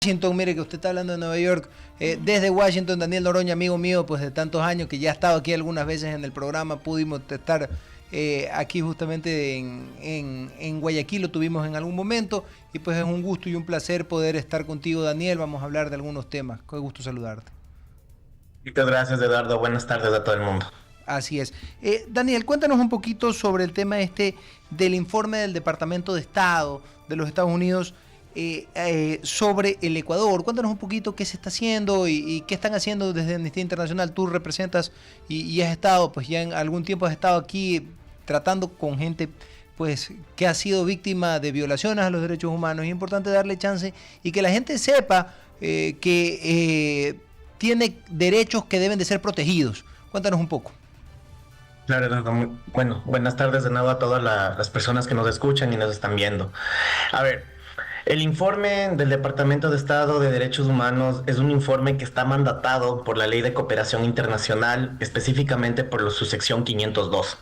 Washington, mire que usted está hablando de Nueva York, desde Washington, Daniel Noroña, amigo mío, pues de tantos años que ya ha estado aquí algunas veces en el programa, pudimos estar aquí justamente en Guayaquil, lo tuvimos en algún momento, y pues es un gusto y un placer poder estar contigo, Daniel. Vamos a hablar de algunos temas. Qué gusto saludarte. Muchas gracias, Eduardo. Buenas tardes a todo el mundo. Así es. Daniel, cuéntanos un poquito sobre el tema del informe del Departamento de Estado de los Estados Unidos sobre el Ecuador. Cuéntanos un poquito qué se está haciendo y qué están haciendo desde Amnistía Internacional. Tú representas y has estado, pues ya en algún tiempo has estado aquí tratando con gente pues que ha sido víctima de violaciones a los derechos humanos. Es importante darle chance y que la gente sepa que tiene derechos que deben de ser protegidos. Cuéntanos un poco. Claro, Eduardo. Bueno, buenas tardes de nuevo a todas las personas que nos escuchan y nos están viendo. A ver, el informe del Departamento de Estado de Derechos Humanos es un informe que está mandatado por la Ley de Cooperación Internacional, específicamente por su sección 502.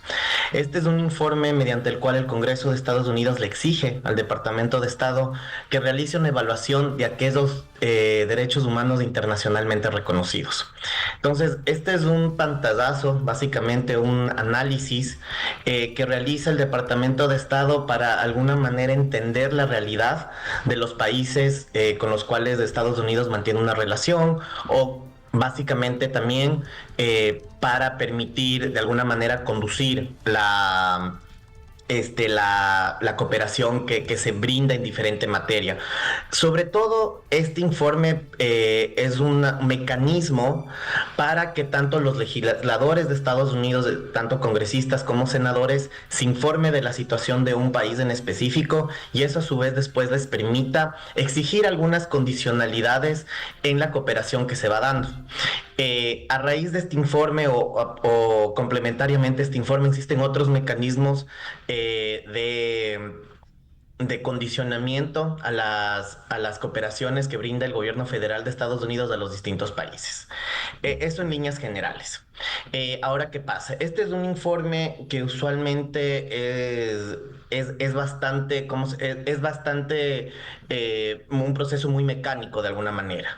Este es un informe mediante el cual el Congreso de Estados Unidos le exige al Departamento de Estado que realice una evaluación de aquellos derechos humanos internacionalmente reconocidos. Entonces, este es un pantallazo, básicamente un análisis que realiza el Departamento de Estado para alguna manera entender la realidad de los países con los cuales Estados Unidos mantiene una relación, o básicamente también para permitir de alguna manera conducir la cooperación que se brinda en diferente materia. Sobre todo, este informe es un mecanismo para que tanto los legisladores de Estados Unidos, tanto congresistas como senadores, se informe de la situación de un país en específico, y eso a su vez después les permita exigir algunas condicionalidades en la cooperación que se va dando. A raíz de este informe o complementariamente a este informe existen otros mecanismos de condicionamiento a las cooperaciones que brinda el gobierno federal de Estados Unidos a los distintos países. Eso en líneas generales. Ahora, ¿qué pasa? Este es un informe que usualmente es bastante, es bastante un proceso muy mecánico de alguna manera.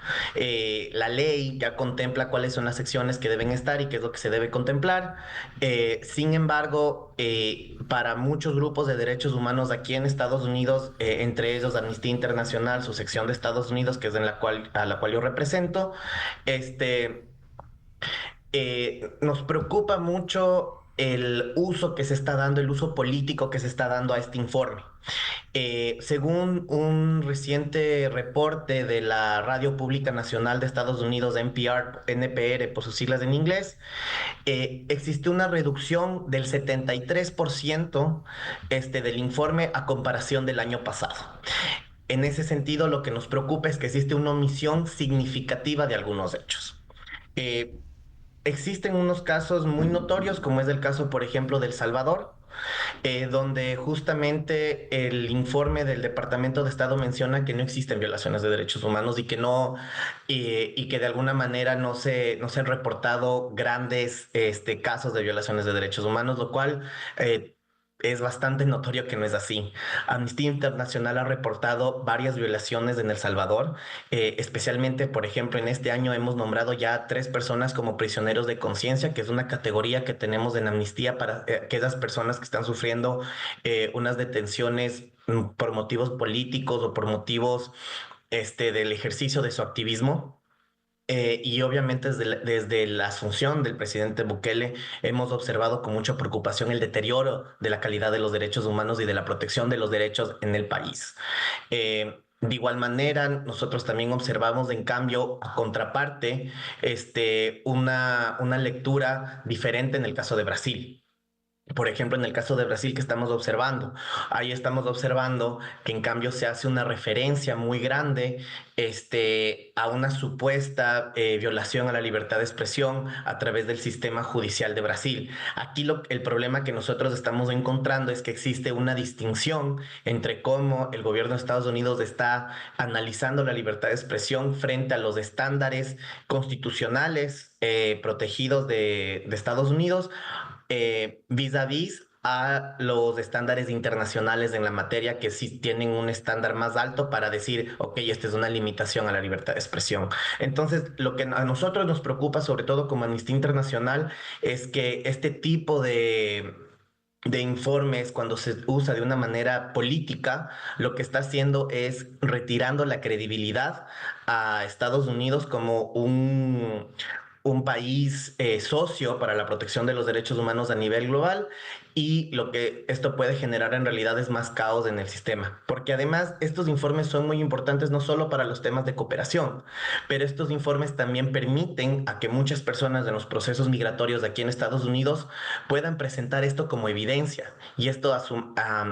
La ley ya contempla cuáles son las secciones que deben estar y qué es lo que se debe contemplar. Sin embargo, para muchos grupos de derechos humanos aquí en Estados Unidos, entre ellos Amnistía Internacional, su sección de Estados Unidos, que es a la cual yo represento, nos preocupa mucho el uso que se está dando, el uso político que se está dando a este informe. Según un reciente reporte de la Radio Pública Nacional de Estados Unidos, NPR por sus siglas en inglés, existe una reducción del 73% del informe a comparación del año pasado. En ese sentido, lo que nos preocupa es que existe una omisión significativa de algunos hechos. Eh, Existen unos casos muy notorios, como es el caso, por ejemplo, de El Salvador, donde justamente el informe del Departamento de Estado menciona que no existen violaciones de derechos humanos y que no, y que de alguna manera no se han reportado grandes casos de violaciones de derechos humanos, lo cual es bastante notorio que no es así. Amnistía Internacional ha reportado varias violaciones en El Salvador, especialmente, por ejemplo, en este año hemos nombrado ya 3 personas como prisioneros de conciencia, que es una categoría que tenemos en Amnistía para aquellas personas que están sufriendo unas detenciones por motivos políticos o por motivos del ejercicio de su activismo. Y obviamente desde la asunción del presidente Bukele hemos observado con mucha preocupación el deterioro de la calidad de los derechos humanos y de la protección de los derechos en el país. De igual manera, nosotros también observamos, en cambio, a contraparte, una lectura diferente en el caso de Brasil. Por ejemplo, en el caso de Brasil que estamos observando, ahí estamos observando que en cambio se hace una referencia muy grande a una supuesta violación a la libertad de expresión a través del sistema judicial de Brasil. Aquí el problema que nosotros estamos encontrando es que existe una distinción entre cómo el gobierno de Estados Unidos está analizando la libertad de expresión frente a los estándares constitucionales protegidos de Estados Unidos, vis a vis a los estándares internacionales en la materia que sí tienen un estándar más alto para decir, ok, esta es una limitación a la libertad de expresión. Entonces, lo que a nosotros nos preocupa, sobre todo como Amnistía Internacional, es que este tipo de informes, cuando se usa de una manera política, lo que está haciendo es retirando la credibilidad a Estados Unidos como un país socio para la protección de los derechos humanos a nivel global, y lo que esto puede generar en realidad es más caos en el sistema, porque además estos informes son muy importantes no solo para los temas de cooperación, pero estos informes también permiten a que muchas personas en los procesos migratorios de aquí en Estados Unidos puedan presentar esto como evidencia, y esto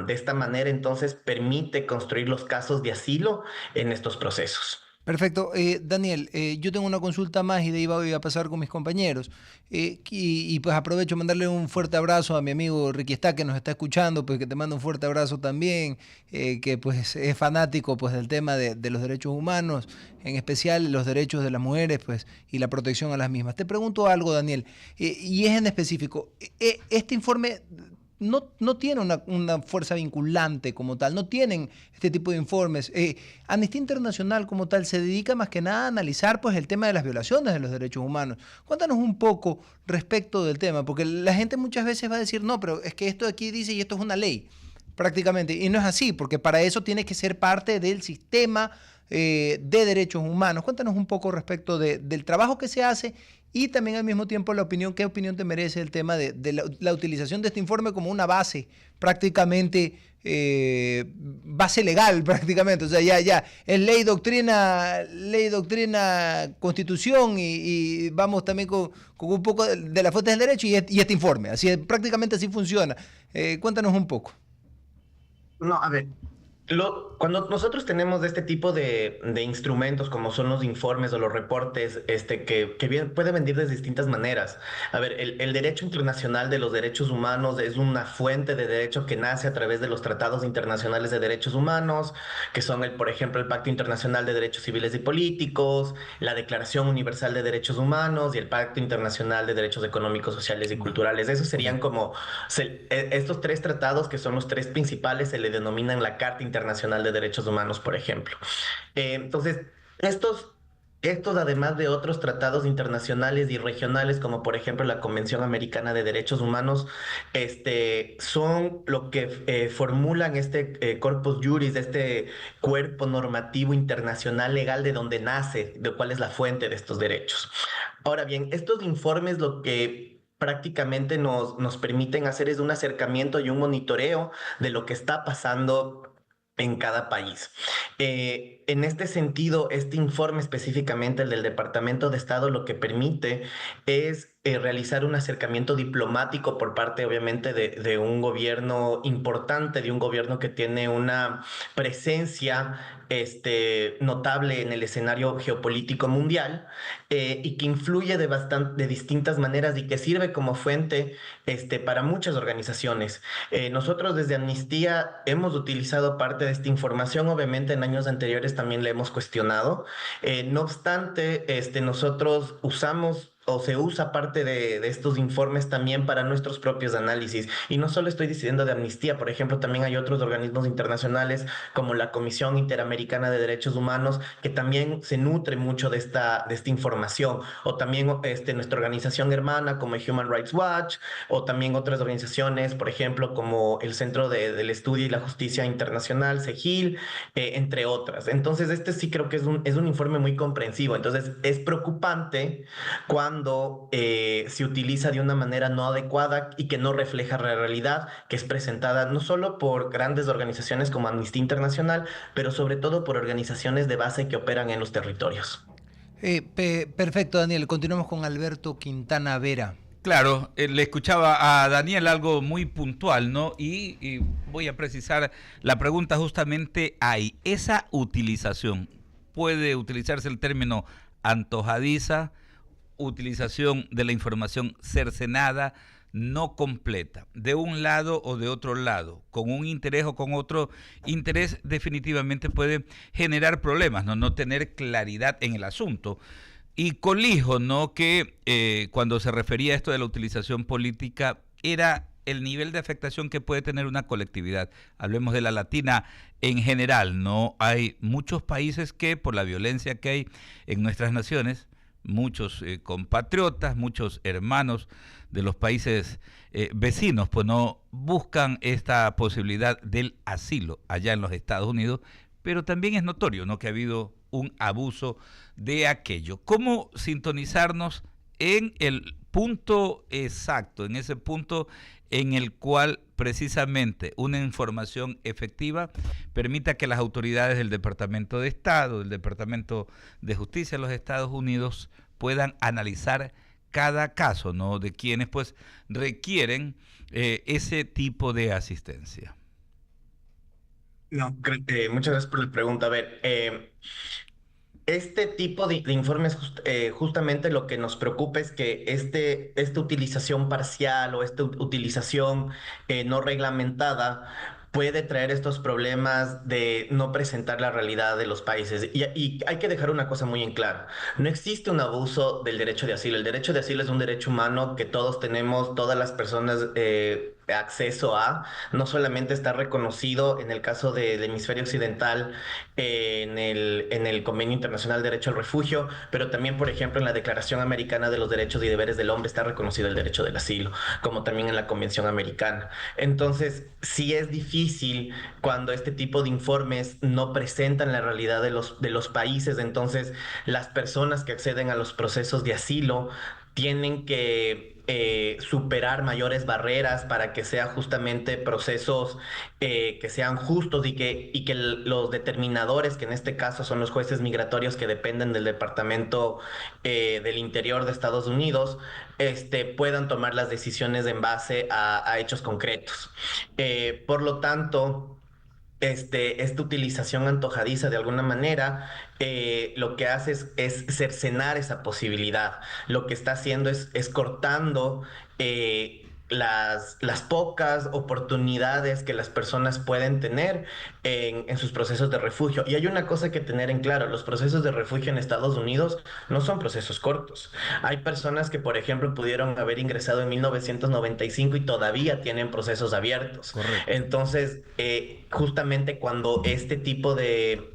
de esta manera entonces permite construir los casos de asilo en estos procesos. Perfecto. Daniel, yo tengo una consulta más y de ahí voy a pasar con mis compañeros. Pues aprovecho mandarle un fuerte abrazo a mi amigo Ricky Está, que nos está escuchando, pues que te mando un fuerte abrazo también, que pues es fanático pues del tema de los derechos humanos, en especial los derechos de las mujeres pues y la protección a las mismas. Te pregunto algo, Daniel, y es en específico. Este informe no tiene una fuerza vinculante como tal, no tienen este tipo de informes. Amnistía Internacional como tal se dedica más que nada a analizar pues, el tema de las violaciones de los derechos humanos. Cuéntanos un poco respecto del tema, porque la gente muchas veces va a decir, no, pero es que esto de aquí dice y esto es una ley, prácticamente. Y no es así, porque para eso tiene que ser parte del sistema de derechos humanos. Cuéntanos un poco respecto del trabajo que se hace y también al mismo tiempo qué opinión te merece el tema de la utilización de este informe como una base prácticamente, base legal prácticamente, o sea, ya, es ley, doctrina, constitución y vamos también con un poco de la fuente del derecho y este informe, prácticamente así funciona. Cuéntanos un poco. No, a ver, cuando nosotros tenemos este tipo de instrumentos como son los informes o los reportes, pueden venir de distintas maneras. A ver, el derecho internacional de los derechos humanos es una fuente de derecho que nace a través de los tratados internacionales de derechos humanos, que son por ejemplo, el Pacto Internacional de Derechos Civiles y Políticos, la Declaración Universal de Derechos Humanos y el Pacto Internacional de Derechos Económicos, Sociales y Culturales. Esos serían como estos tres tratados, que son los tres principales, se le denominan la Carta Internacional de Derechos Humanos, por ejemplo. Entonces, estos, además de otros tratados internacionales y regionales, como por ejemplo la Convención Americana de Derechos Humanos, son lo que formulan corpus juris, este cuerpo normativo internacional legal de donde nace, de cuál es la fuente de estos derechos. Ahora bien, estos informes lo que prácticamente nos permiten hacer es un acercamiento y un monitoreo de lo que está pasando en cada país. En este sentido, este informe específicamente, el del Departamento de Estado, lo que permite es realizar un acercamiento diplomático por parte, obviamente, de un gobierno importante, de un gobierno que tiene una presencia notable en el escenario geopolítico mundial, y que influye de distintas maneras y que sirve como fuente para muchas organizaciones. Nosotros desde Amnistía hemos utilizado parte de esta información, obviamente en años anteriores también la hemos cuestionado. No obstante, nosotros usamos o se usa parte de estos informes también para nuestros propios análisis. Y no solo estoy diciendo de Amnistía, por ejemplo, también hay otros organismos internacionales como la Comisión Interamericana de Derechos Humanos, que también se nutre mucho de esta información, o también nuestra organización hermana como Human Rights Watch, o también otras organizaciones, por ejemplo, como el Centro del Estudio y la Justicia Internacional, CEGIL, entre otras. Entonces, sí creo que es un informe muy comprensivo. Entonces, es preocupante cuando se utiliza de una manera no adecuada y que no refleja la realidad que es presentada no solo por grandes organizaciones como Amnistía Internacional, pero sobre todo por organizaciones de base que operan en los territorios. Perfecto, Daniel. Continuamos con Alberto Quintana Vera. Claro, le escuchaba a Daniel algo muy puntual, ¿no? Y voy a precisar la pregunta justamente ahí. Esa utilización, puede utilizarse el término antojadiza, utilización de la información cercenada, no completa, de un lado o de otro lado, con un interés o con otro interés, definitivamente puede generar problemas, no tener claridad en el asunto. Y colijo, ¿no?, que cuando se refería a esto de la utilización política, era el nivel de afectación que puede tener una colectividad. Hablemos de la latina en general, ¿no? Hay muchos países que, por la violencia que hay en nuestras naciones, muchos compatriotas, muchos hermanos de los países vecinos, pues no buscan esta posibilidad del asilo allá en los Estados Unidos, pero también es notorio, ¿no?, que ha habido un abuso de aquello. ¿Cómo sintonizarnos en el punto exacto, en ese punto en el cual precisamente una información efectiva permita que las autoridades del Departamento de Estado, del Departamento de Justicia de los Estados Unidos puedan analizar cada caso, ¿no?, de quienes pues requieren ese tipo de asistencia? No, muchas gracias por la pregunta. A ver, este tipo de informes justamente lo que nos preocupa es que esta utilización parcial o esta utilización no reglamentada puede traer estos problemas de no presentar la realidad de los países. Y hay que dejar una cosa muy en claro. No existe un abuso del derecho de asilo. El derecho de asilo es un derecho humano que todos tenemos, todas las personas acceso a. No solamente está reconocido en el caso del hemisferio occidental en el Convenio Internacional de Derecho al Refugio, pero también, por ejemplo, en la Declaración Americana de los Derechos y Deberes del Hombre está reconocido el derecho del asilo, como también en la Convención Americana. Entonces, sí es difícil cuando este tipo de informes no presentan la realidad de los países. Entonces, las personas que acceden a los procesos de asilo tienen que superar mayores barreras para que sean justamente procesos que sean justos y que los determinadores, que en este caso son los jueces migratorios que dependen del Departamento del Interior de Estados Unidos, puedan tomar las decisiones en base a hechos concretos. Por lo tanto, esta utilización antojadiza de alguna manera lo que hace es cercenar esa posibilidad. Lo que está haciendo es cortando las pocas oportunidades que las personas pueden tener en sus procesos de refugio. Y hay una cosa que tener en claro: los procesos de refugio en Estados Unidos no son procesos cortos. Hay personas que, por ejemplo, pudieron haber ingresado en 1995 y todavía tienen procesos abiertos. Correcto. Entonces, justamente cuando este tipo de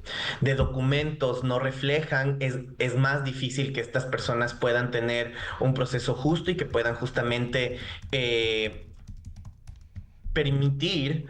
documentos no reflejan, es más difícil que estas personas puedan tener un proceso justo y que puedan justamente permitir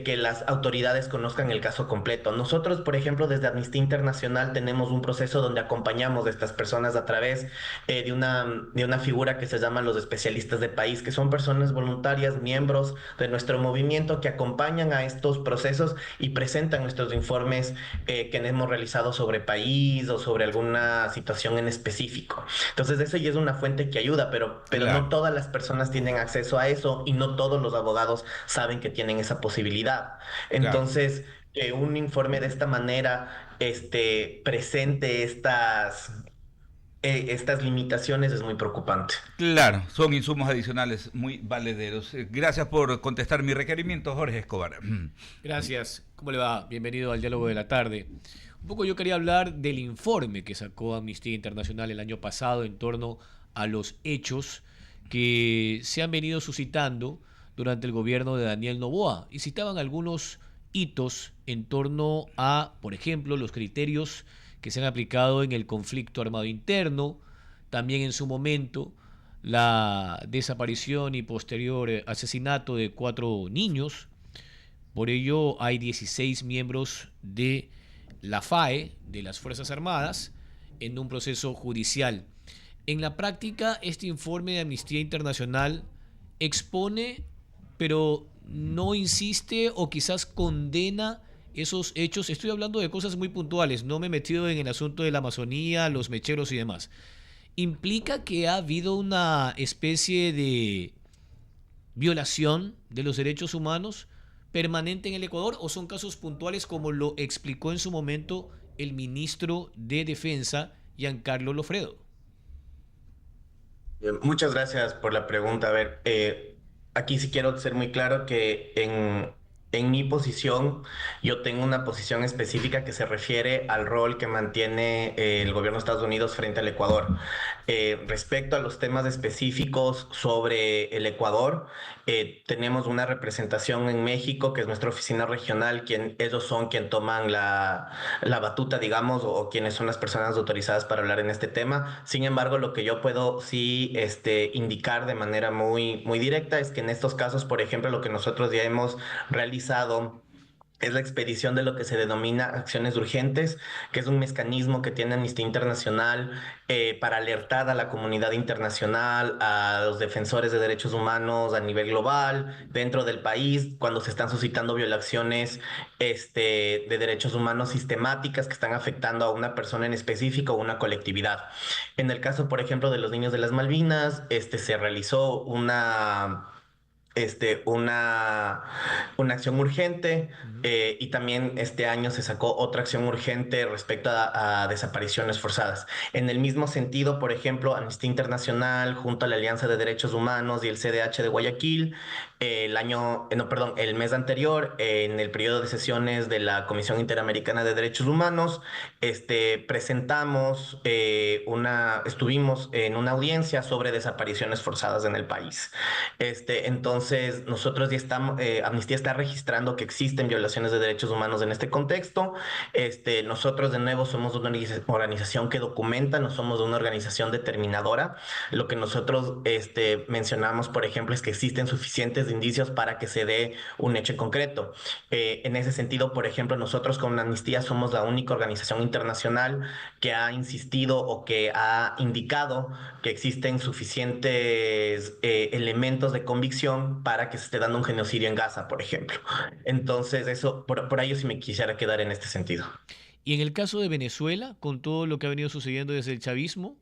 que las autoridades conozcan el caso completo. Nosotros, por ejemplo, desde Amnistía Internacional tenemos un proceso donde acompañamos a estas personas a través de una figura que se llama los especialistas de país, que son personas voluntarias, miembros de nuestro movimiento, que acompañan a estos procesos y presentan nuestros informes que hemos realizado sobre país o sobre alguna situación en específico. Entonces, eso ya es una fuente que ayuda, pero Claro. no todas las personas tienen acceso a eso y no todos los abogados saben que tienen esa posibilidad. Entonces, que un informe de esta manera presente estas limitaciones es muy preocupante. Claro, son insumos adicionales muy valederos. Gracias por contestar mi requerimiento, Jorge Escobar. Gracias. ¿Cómo le va? Bienvenido al Diálogo de la Tarde. Un poco yo quería hablar del informe que sacó Amnistía Internacional el año pasado en torno a los hechos que se han venido suscitando durante el gobierno de Daniel Noboa, y citaban algunos hitos en torno a, por ejemplo, los criterios que se han aplicado en el conflicto armado interno, también en su momento la desaparición y posterior asesinato de 4 niños. Por ello hay 16 miembros de la FAE, de las Fuerzas Armadas, en un proceso judicial. En la práctica, este informe de Amnistía Internacional expone, pero no insiste o quizás condena esos hechos. Estoy hablando de cosas muy puntuales, no me he metido en el asunto de la Amazonía, los mecheros y demás. ¿Implica que ha habido una especie de violación de los derechos humanos permanente en el Ecuador, o son casos puntuales como lo explicó en su momento el ministro de Defensa, Giancarlo Lofredo? Muchas gracias por la pregunta. A ver, aquí sí quiero ser muy claro que en mi posición, yo tengo una posición específica que se refiere al rol que mantiene el gobierno de Estados Unidos frente al Ecuador. Respecto a los temas específicos sobre el Ecuador, tenemos una representación en México, que es nuestra oficina regional, ellos son quien toman la batuta, digamos, o quienes son las personas autorizadas para hablar en este tema. Sin embargo, lo que yo puedo sí indicar de manera muy directa es que en estos casos, por ejemplo, lo que nosotros ya hemos realizado es la expedición de lo que se denomina acciones urgentes, que es un mecanismo que tiene Amnistía Internacional para alertar a la comunidad internacional, a los defensores de derechos humanos a nivel global, dentro del país, cuando se están suscitando violaciones de derechos humanos sistemáticas que están afectando a una persona en específico o una colectividad. En el caso, por ejemplo, de los niños de las Malvinas, se realizó una acción urgente y también este año se sacó otra acción urgente respecto a desapariciones forzadas. En el mismo sentido, por ejemplo, Amnistía Internacional junto a la Alianza de Derechos Humanos y el CDH de Guayaquil, el mes anterior, en el periodo de sesiones de la Comisión Interamericana de Derechos Humanos, estuvimos en una audiencia sobre desapariciones forzadas en el país. Entonces, nosotros ya estamos, Amnistía está registrando que existen violaciones de derechos humanos en este contexto. Nosotros, de nuevo, somos una organización que documenta, no somos una organización determinadora. Lo que nosotros mencionamos, por ejemplo, es que existen suficientes indicios para que se dé un hecho concreto. En ese sentido, por ejemplo, nosotros con Amnistía somos la única organización internacional que ha insistido o que ha indicado que existen suficientes elementos de convicción para que se esté dando un genocidio en Gaza, por ejemplo. Entonces, eso, por ello sí me quisiera quedar en este sentido. Y en el caso de Venezuela, con todo lo que ha venido sucediendo desde el chavismo,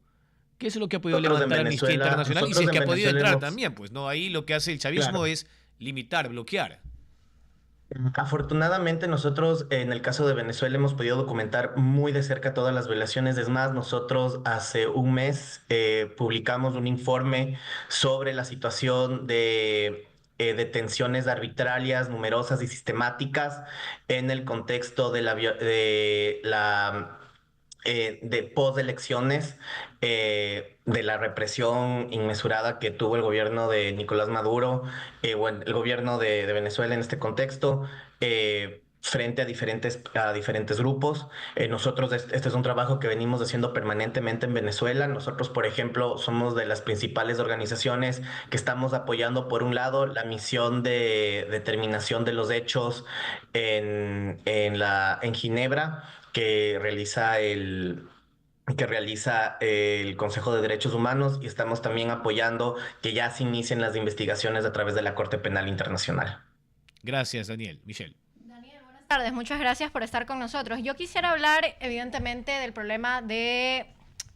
¿qué es lo que ha podido Nosotros en levantar Amnistía Venezuela- Internacional? Y si nosotros es que en ha podido Venezuela entrar hemos- también, pues no, ahí lo que hace el chavismo Claro. es limitar, bloquear. Afortunadamente nosotros en el caso de Venezuela hemos podido documentar muy de cerca todas las violaciones. Es más, nosotros hace un mes publicamos un informe sobre la situación de detenciones arbitrarias, numerosas y sistemáticas en el contexto de postelecciones, de la represión inmesurada que tuvo el gobierno de Nicolás Maduro, o el gobierno de Venezuela en este contexto, frente a diferentes grupos. Nosotros, este es un trabajo que venimos haciendo permanentemente en Venezuela. Nosotros, por ejemplo, somos de las principales organizaciones que estamos apoyando, por un lado, la misión de determinación de los hechos en Ginebra, que realiza el Consejo de Derechos Humanos, y estamos también apoyando que ya se inicien las investigaciones a través de la Corte Penal Internacional. Gracias, Daniel. Michelle. Daniel, buenas tardes. Muchas gracias por estar con nosotros. Yo quisiera hablar, evidentemente, del problema de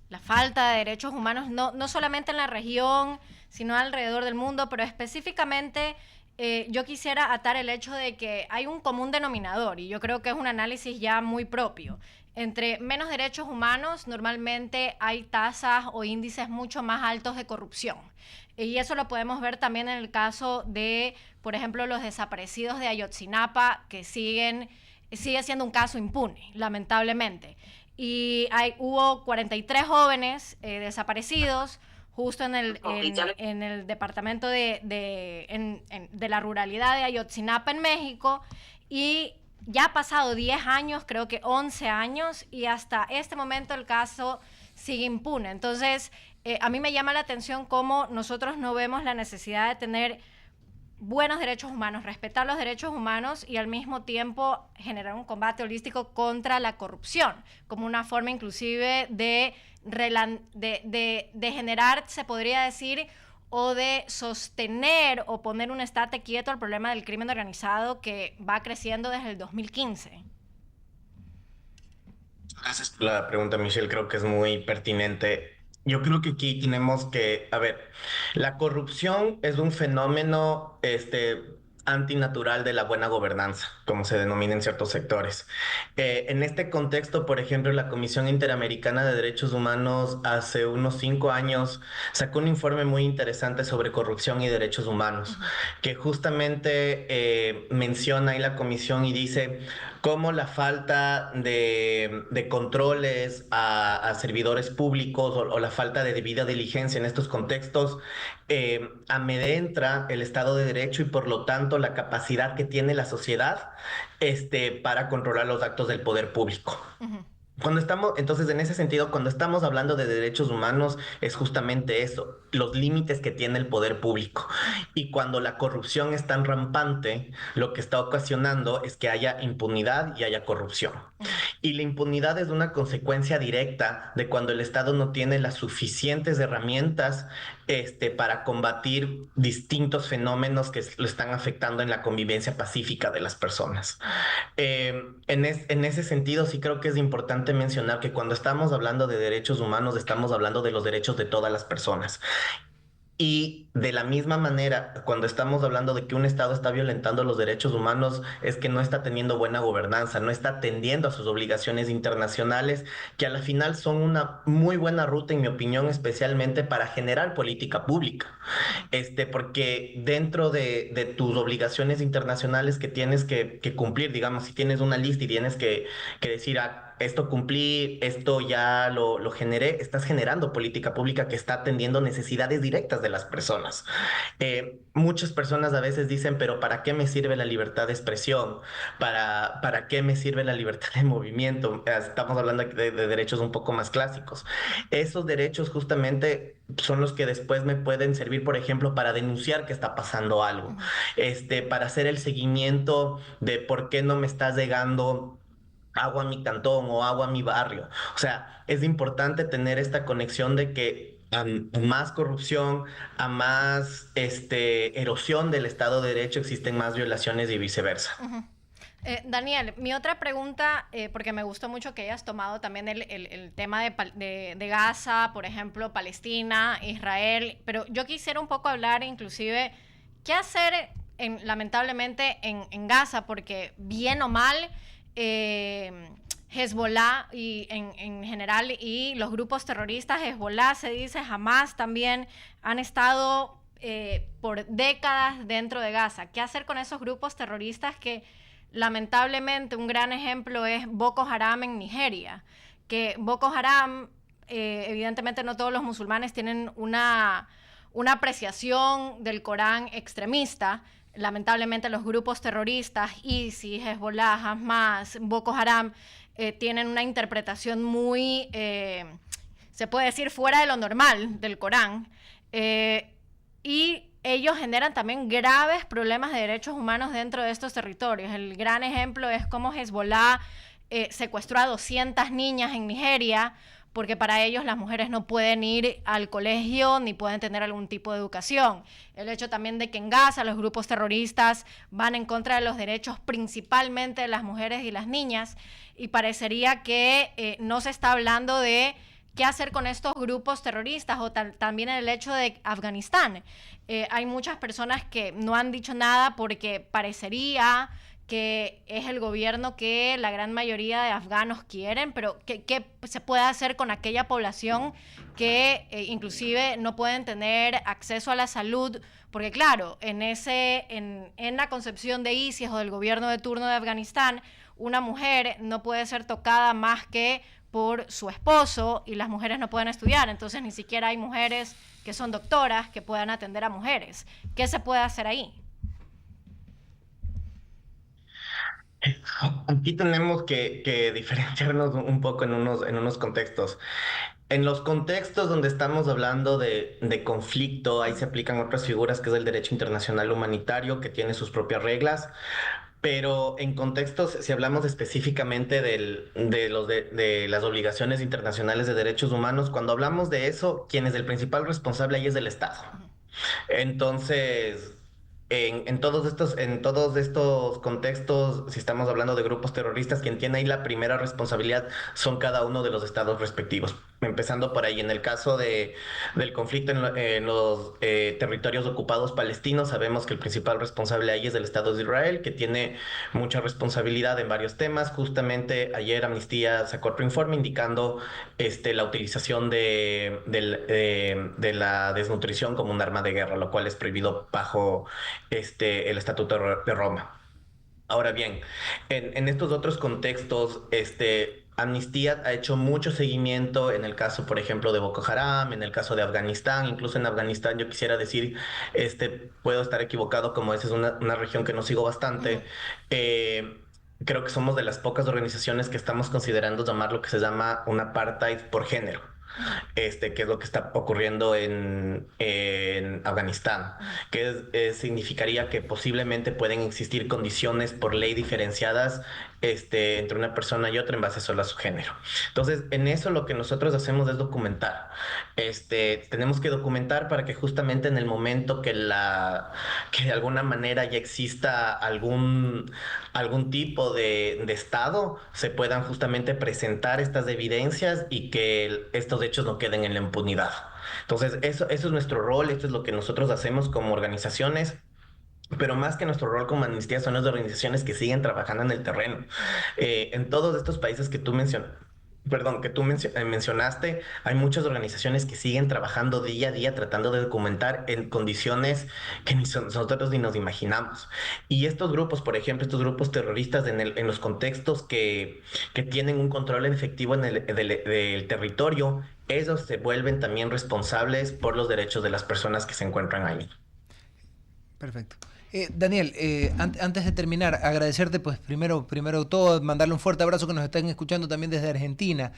la falta de derechos humanos, no solamente en la región, sino alrededor del mundo, pero específicamente yo quisiera atar el hecho de que hay un común denominador, y yo creo que es un análisis ya muy propio. Entre menos derechos humanos, normalmente hay tasas o índices mucho más altos de corrupción. Y eso lo podemos ver también en el caso de, por ejemplo, los desaparecidos de Ayotzinapa, que sigue siendo un caso impune, lamentablemente. Y hubo 43 jóvenes desaparecidos justo en el departamento de la ruralidad de Ayotzinapa, en México, y ya ha pasado 10 años, creo que 11 años, y hasta este momento el caso sigue impune. Entonces, a mí me llama la atención cómo nosotros no vemos la necesidad de tener buenos derechos humanos, respetar los derechos humanos y al mismo tiempo generar un combate holístico contra la corrupción, como una forma inclusive de generar, se podría decir, o de sostener o poner un estate quieto al problema del crimen organizado que va creciendo desde el 2015. Gracias por la pregunta, Michelle. Creo que es muy pertinente. Yo creo que aquí tenemos que, a ver, la corrupción es un fenómeno antinatural de la buena gobernanza, como se denomina en ciertos sectores. En este contexto, por ejemplo, la Comisión Interamericana de Derechos Humanos hace unos 5 años sacó un informe muy interesante sobre corrupción y derechos humanos, que justamente menciona ahí la comisión y dice cómo la falta de controles a servidores públicos o la falta de debida diligencia en estos contextos amedrenta el Estado de Derecho y por lo tanto la capacidad que tiene la sociedad para controlar los actos del poder público. Cuando estamos, entonces, en ese sentido, cuando estamos hablando de derechos humanos, es justamente eso, los límites que tiene el poder público. Y cuando la corrupción es tan rampante, lo que está ocasionando es que haya impunidad y haya corrupción. Y la impunidad es una consecuencia directa de cuando el Estado no tiene las suficientes herramientas para combatir distintos fenómenos que lo están afectando en la convivencia pacífica de las personas. En ese sentido, sí creo que es importante mencionar que cuando estamos hablando de derechos humanos, estamos hablando de los derechos de todas las personas. Y de la misma manera, cuando estamos hablando de que un Estado está violentando los derechos humanos, es que no está teniendo buena gobernanza, no está atendiendo a sus obligaciones internacionales, que a la final son una muy buena ruta, en mi opinión, especialmente para generar política pública. Porque dentro de tus obligaciones internacionales que tienes que cumplir, digamos, si tienes una lista y tienes que decir, esto cumplí, esto ya lo generé, estás generando política pública que está atendiendo necesidades directas de las personas. Muchas personas a veces dicen, pero ¿para qué me sirve la libertad de expresión? ¿Para qué me sirve la libertad de movimiento? Estamos hablando de derechos un poco más clásicos. Esos derechos justamente son los que después me pueden servir, por ejemplo, para denunciar que está pasando algo, para hacer el seguimiento de por qué no me estás llegando agua a mi cantón o agua a mi barrio. O sea, es importante tener esta conexión de que a más corrupción, a más erosión del Estado de Derecho, existen más violaciones y viceversa. Daniel, mi otra pregunta, porque me gustó mucho que hayas tomado también el tema de Gaza, por ejemplo, Palestina, Israel, pero yo quisiera un poco hablar inclusive qué hacer lamentablemente en Gaza, porque bien o mal, Hezbollah y en general y los grupos terroristas, Hezbollah se dice, Hamas también han estado por décadas dentro de Gaza. ¿Qué hacer con esos grupos terroristas que lamentablemente un gran ejemplo es Boko Haram en Nigeria? Que Boko Haram, evidentemente no todos los musulmanes tienen una apreciación del Corán extremista. Lamentablemente los grupos terroristas, ISIS, Hezbollah, Hamas, Boko Haram, tienen una interpretación muy, se puede decir, fuera de lo normal del Corán. Y ellos generan también graves problemas de derechos humanos dentro de estos territorios. El gran ejemplo es cómo Hezbollah secuestró a 200 niñas en Nigeria, porque para ellos las mujeres no pueden ir al colegio ni pueden tener algún tipo de educación. El hecho también de que en Gaza los grupos terroristas van en contra de los derechos principalmente de las mujeres y las niñas, y parecería que no se está hablando de qué hacer con estos grupos terroristas, o también el hecho de Afganistán. Hay muchas personas que no han dicho nada porque parecería que es el gobierno que la gran mayoría de afganos quieren, pero ¿qué se puede hacer con aquella población que inclusive no pueden tener acceso a la salud? Porque claro, en la concepción de ISIS o del gobierno de turno de Afganistán, una mujer no puede ser tocada más que por su esposo, y las mujeres no pueden estudiar, entonces ni siquiera hay mujeres que son doctoras que puedan atender a mujeres. ¿Qué se puede hacer ahí? Aquí tenemos que diferenciarnos un poco en unos contextos. En los contextos donde estamos hablando de conflicto, ahí se aplican otras figuras, que es el derecho internacional humanitario, que tiene sus propias reglas. Pero en contextos, si hablamos específicamente de las obligaciones internacionales de derechos humanos, cuando hablamos de eso, quien es el principal responsable ahí es el Estado. Entonces, en todos estos contextos, si estamos hablando de grupos terroristas, quien tiene ahí la primera responsabilidad son cada uno de los estados respectivos. empezando por ahí. En el caso del conflicto en los territorios ocupados palestinos, sabemos que el principal responsable ahí es el Estado de Israel, que tiene mucha responsabilidad en varios temas. Justamente ayer Amnistía sacó otro informe indicando la utilización de la desnutrición como un arma de guerra, lo cual es prohibido bajo el Estatuto de Roma. Ahora bien, en estos otros contextos, Amnistía ha hecho mucho seguimiento en el caso, por ejemplo, de Boko Haram, en el caso de Afganistán. Incluso en Afganistán yo quisiera decir, puedo estar equivocado, como esa es una región que no sigo bastante. Creo que somos de las pocas organizaciones que estamos considerando llamar lo que se llama un apartheid por género. Que es lo que está ocurriendo en Afganistán, significaría que posiblemente pueden existir condiciones por ley diferenciadas entre una persona y otra en base solo a su género. Entonces, en eso lo que nosotros hacemos es documentar. Tenemos que documentar para que justamente en el momento que de alguna manera ya exista algún tipo de Estado, se puedan justamente presentar estas evidencias y que estos hechos no queden en la impunidad. Entonces, eso es nuestro rol, esto es lo que nosotros hacemos como organizaciones. Pero más que nuestro rol como Amnistía son las organizaciones que siguen trabajando en el terreno. En todos estos países que tú mencionaste, hay muchas organizaciones que siguen trabajando día a día tratando de documentar en condiciones que nosotros ni nos imaginamos. Y estos grupos, por ejemplo, estos grupos terroristas en los contextos que tienen un control efectivo del territorio, ellos se vuelven también responsables por los derechos de las personas que se encuentran ahí. Perfecto. Daniel, antes de terminar, agradecerte, pues primero todo, mandarle un fuerte abrazo que nos están escuchando también desde Argentina.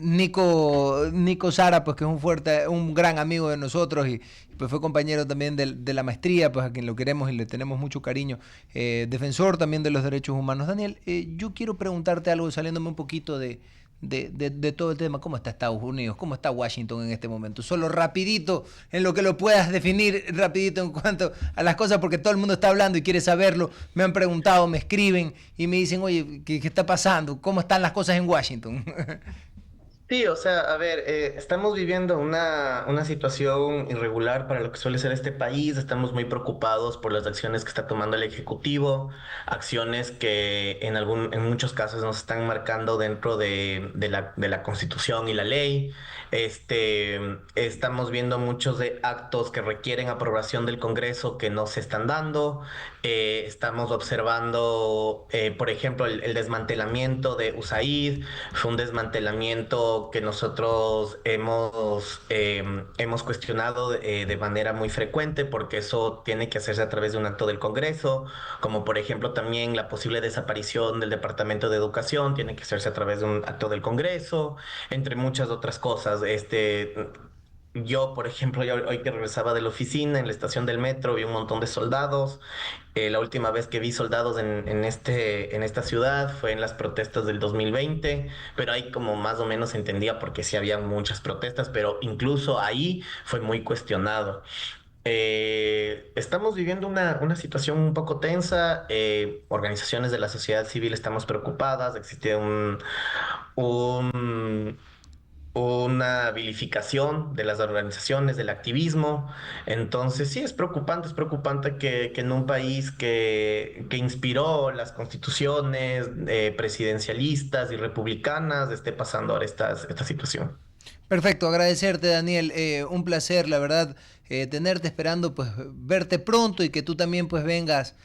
Nico Sara, pues que es un gran amigo de nosotros y pues fue compañero también de la maestría, pues a quien lo queremos y le tenemos mucho cariño. Defensor también de los derechos humanos. Daniel, yo quiero preguntarte algo, saliéndome un poquito de todo el tema. ¿Cómo está Estados Unidos? ¿Cómo está Washington en este momento? Solo rapidito, en lo que lo puedas definir rapidito en cuanto a las cosas, porque todo el mundo está hablando y quiere saberlo. Me han preguntado, me escriben y me dicen, oye, ¿qué está pasando? ¿Cómo están las cosas en Washington? Sí, o sea, a ver, estamos viviendo una situación irregular para lo que suele ser este país. Estamos muy preocupados por las acciones que está tomando el Ejecutivo, acciones que en muchos casos nos están marcando dentro de la Constitución y la ley. Estamos viendo muchos de actos que requieren aprobación del Congreso que no se están dando. Estamos observando, por ejemplo, el desmantelamiento de USAID. Fue un desmantelamiento que nosotros hemos cuestionado de manera muy frecuente, porque eso tiene que hacerse a través de un acto del Congreso, como por ejemplo también la posible desaparición del Departamento de Educación tiene que hacerse a través de un acto del Congreso, entre muchas otras cosas. Yo, por ejemplo, hoy que regresaba de la oficina, en la estación del metro, vi un montón de soldados. La última vez que vi soldados en esta ciudad fue en las protestas del 2020, pero ahí como más o menos se entendía porque sí había muchas protestas, pero incluso ahí fue muy cuestionado. Estamos viviendo una situación un poco tensa. Organizaciones de la sociedad civil estamos preocupadas. Existe una vilificación de las organizaciones, del activismo. Entonces sí, es preocupante que en un país que inspiró las constituciones presidencialistas y republicanas esté pasando ahora esta situación. Perfecto, agradecerte, Daniel, un placer, la verdad, tenerte esperando, pues verte pronto y que tú también pues vengas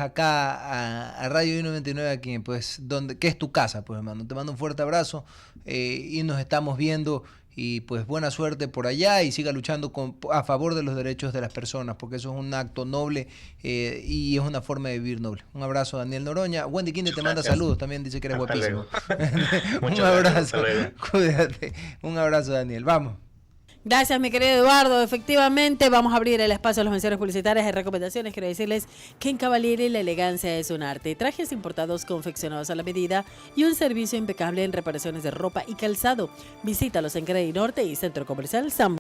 acá a Radio I99 aquí, pues que es tu casa, pues hermano. Te mando un fuerte abrazo y nos estamos viendo y pues buena suerte por allá y siga luchando a favor de los derechos de las personas, porque eso es un acto noble y es una forma de vivir noble. Un abrazo, Daniel Noroña. Wendy Quinde te manda saludos, también dice que eres guapísimo. Un abrazo, cuídate. Un abrazo, Daniel. Vamos. Gracias, mi querido Eduardo. Efectivamente, vamos a abrir el espacio a los menciones publicitarias y recomendaciones. Quiero decirles que en Cavalieri la elegancia es un arte. Trajes importados confeccionados a la medida y un servicio impecable en reparaciones de ropa y calzado. Visítalos en Grey Norte y Centro Comercial San